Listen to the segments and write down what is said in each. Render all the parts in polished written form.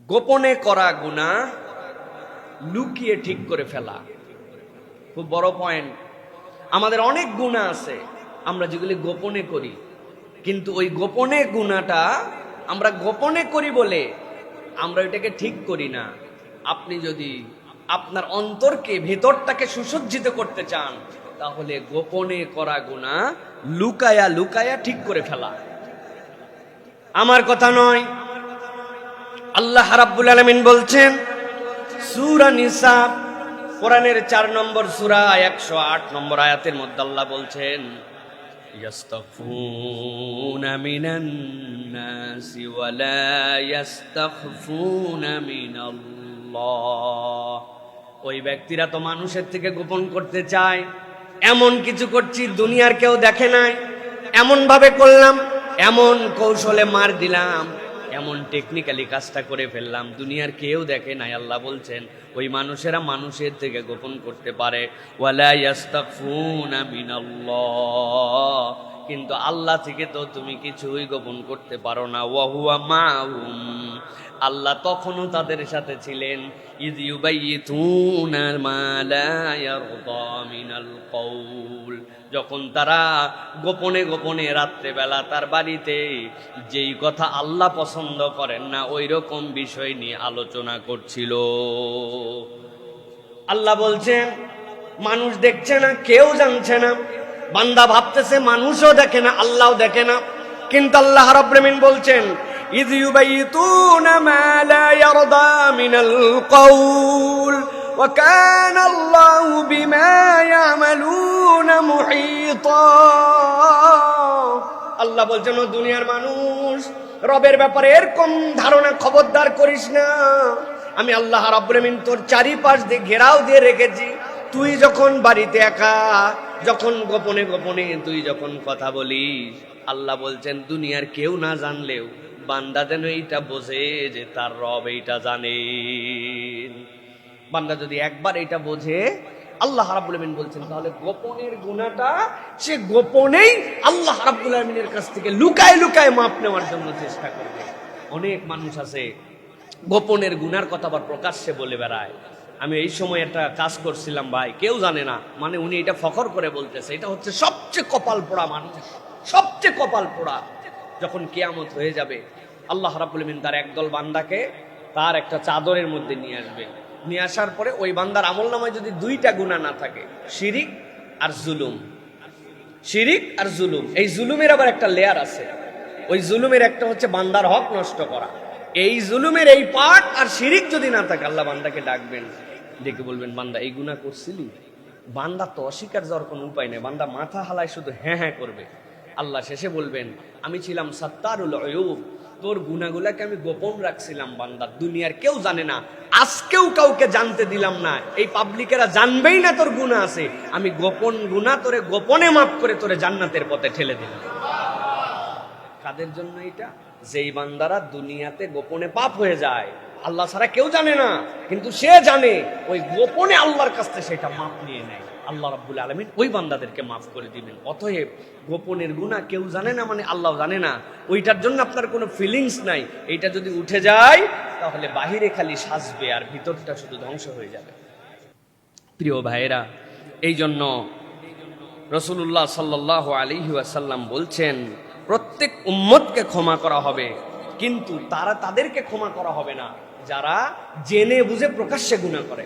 গোপনে করা গুনাহ লুকিয়ে ঠিক করে ফেলা খুব বড় পয়েন্ট। আমাদের অনেক গুনাহ আছে আমরা যেগুলি গোপনে করি, কিন্তু ওই গোপনে গুনাহটা আমরা গোপনে করি বলে আমরা এটাকে ঠিক করি না। আপনি যদি আপনার অন্তরকে, ভেতরটাকে সুসজ্জিত করতে চান, তাহলে গোপনে করা গুনাহ লুকায়া লুকায়া ঠিক করে ফেলা। আমার কথা নয়, আল্লাহ রাব্বুল আলামিন বলছেন সূরা নিসা কোরআনের 4 নম্বর সূরা 108 নম্বর আয়াতের মধ্যে আল্লাহ বলছেন ইয়াস্তাগফুনা মিনান নাসি ওয়া লা ইয়াস্তাগফুনা মিনাল্লাহ। ওই ব্যক্তিরা তো মানুষের থেকে গোপন করতে চায়, এমন কিছু করছি দুনিয়ার কেউ দেখে নাই, এমন ভাবে করলাম, এমন কৌশলে মার দিলাম, এমন টেকনিক্যালি কাজটা করে ফেললাম, দুনিয়ার কেউ দেখে নাই। আল্লাহ বলছেন ওই মানুষেরা মানুষের থেকে গোপন করতে পারে, ওয়ালা ইয়াস্তাগফুনা মিনাল্লাহ, কিন্তু আল্লাহ থেকে তো তুমি কিছুই গোপন করতে পারো না। ওয়া হুয়া মাহুম, আল্লাহ তখনও তাদের সাথে ছিলেন। ইয ইউবাইয়িতুনা মা লা ইয়ারদা মিনাল কওল, যখন তারা গোপনে গোপনে রাত্রেবেলা তার বাড়িতে যেই কথা আল্লাহ পছন্দ করেন না ওই রকম বিষয় নিয়ে আলোচনা করছিল। আল্লাহ বলছেন মানুষ দেখছে না, কেউ জানছে না, বান্দা ভাবতেছে মানুষও দেখে না, আল্লাহও দেখে না, কিন্তু আল্লাহ রাব্বুল আলামিন বলছেন ইয ইউবাইয়িতুনা মা লা ইয়ারদা মিনাল কওল ওয়া কানা আল্লাহু বিমা ইয়ামালুনা মুহীতা। আল্লাহ বলছেন ও দুনিয়ার মানুষ, রবের ব্যাপারে এরকম ধারণা খবরদার করিস না। আমি আল্লাহ রাব্বুল আলামিন তোর চারিপাশ দিয়ে ঘেরাও দিয়ে রেখেছি। তুই যখন বাড়িতে একা, যখন গোপনে গোপনে তুই যখন কথা বলিস, আল্লাহ বলছেন দুনিয়ার কেউ না জানলেও বান্দা যেন এইটা বোঝে যে তার রব এইটা জানেন। বান্দা যদি একবার এটা বোঝে, আল্লাহ রাব্বুল আলামিন বলছেন তাহলে গোপনের গুনাহটা সে গোপনেই আল্লাহ রাব্বুল আলামিনের কাছ থেকে লুকায় লুকায় মাপ নেওয়ার জন্য চেষ্টা করবে। অনেক মানুষ আছে গোপনের গুনার কথা আবার প্রকাশ্যে বলে বেড়ায়। আমি এই সময় একটা কাজ করছিলাম ভাই, কেউ জানে না, মানে উনি এটা ফখর করে বলতেছে, এটা হচ্ছে সবচেয়ে কপাল পোড়া মানুষ, সবচেয়ে কপাল পোড়া। যখন কিয়ামত হয়ে যাবে আল্লাহ রাব্বুল আলামিন তার একদল বান্দাকে তার একটা চাদরের মধ্যে নিয়ে আসবে। নিয়ে আসার পরে ওই বান্দার আমলনামায় যদি 2টা গুনাহ না থাকে, শিরিক আর জুলুম, শিরিক আর জুলুম, এই জুলুমের আবার একটা লেয়ার আছে। ওই জুলুমের একটা হচ্ছে বান্দার হক নষ্ট করা, এই জুলুমের এই পার্ট আর শিরিক যদি না থাকে, আল্লাহ বান্দাকে ডাকবেন, ডেকে বলবেন বান্দা এই গুনাহ করছিলি। বান্দা তো অস্বীকার যাওয়ার কোনো উপায় নেই, বান্দা মাথা হালায় শুধু হ্যাঁ হ্যাঁ করবে। আল্লাহ শেষে বলবেন আমি ছিলাম সাত্তারুল উয়ুব, তোর গুনাহগুলোকে আমি গোপন রাখছিলাম বান্দা, দুনিয়ার কেউ জানে না, আজকেও কাউকে জানতে দিলাম না, এই পাবলিকেরা জানবেই না তোর গুনাহ আছে, আমি গোপন গুনাহ তোরে গোপনে মাফ করে তোরে জান্নাতের পথে ঠেলে দিলাম। কাদের জন্য এটা? যেই বান্দারা দুনিয়াতে গোপনে পাপ হয়ে যায়, আল্লাহ ছাড়া কেউ জানে না, কিন্তু সে জানে, ওই গোপনে আল্লাহর কাছ থেকে সেটা মাপ নিয়ে নেয়, আল্লাহ রাব্বুল আলামিন ওই বান্দাদেরকে মাফ করে দিবেন। অতএব গোপনের গুনাহ কেউ জানে না মানে আল্লাহ জানে না, ওইটার জন্য আপনার কোনো ফিলিংস নাই। এইটা যদি উঠে যায় তাহলে বাহিরে খালি সাজবে আর ভিতরটা শুধু ধ্বংস হয়ে যাবে। প্রিয় ভাইয়েরা, এই জন্য রাসূলুল্লাহ সাল্লাল্লাহু আলাইহি ওয়াসাল্লাম বলছেন প্রত্যেক উম্মতকে ক্ষমা করা হবে, কিন্তু তাদেরকে ক্ষমা করা হবে না যারা জেনে বুঝে প্রকাশ্যে গুনাহ করে।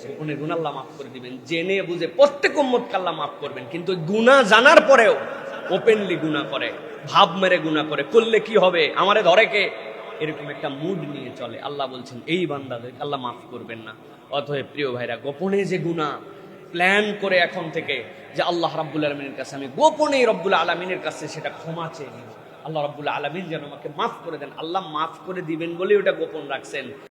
গোপনে গুনাহ আল্লাহ মাফ করে দিবেন, জেনে বুঝে প্রত্যেক উম্মতকে আল্লাহ মাফ করবেন, কিন্তু গুনাহ জানার পরেও ওপেনলি গুনাহ করে, ভাব মেরে গুনাহ করে, করলে কি হবে, আমারে ধরে কে, এরকম একটা মুড নিয়ে চলে। আল্লাহ বলছেন এই বান্দাদেরকে আল্লাহ মাফ করবেন না। অতএব প্রিয় ভাইরা, গোপনে যে গুনাহ প্ল্যান করে এখন থেকে যে আল্লাহ রাব্বুল আলামিনের কাছে আমি গোপনেই রব্বুল আলামিনের কাছে সেটা ক্ষমা চেয়ে নিব, আল্লাহ রাব্বুল আলামিন যেন আমাকে মাফ করে দেন, আল্লাহ মাফ করে দিবেন বলে ওটা গোপন রাখছেন।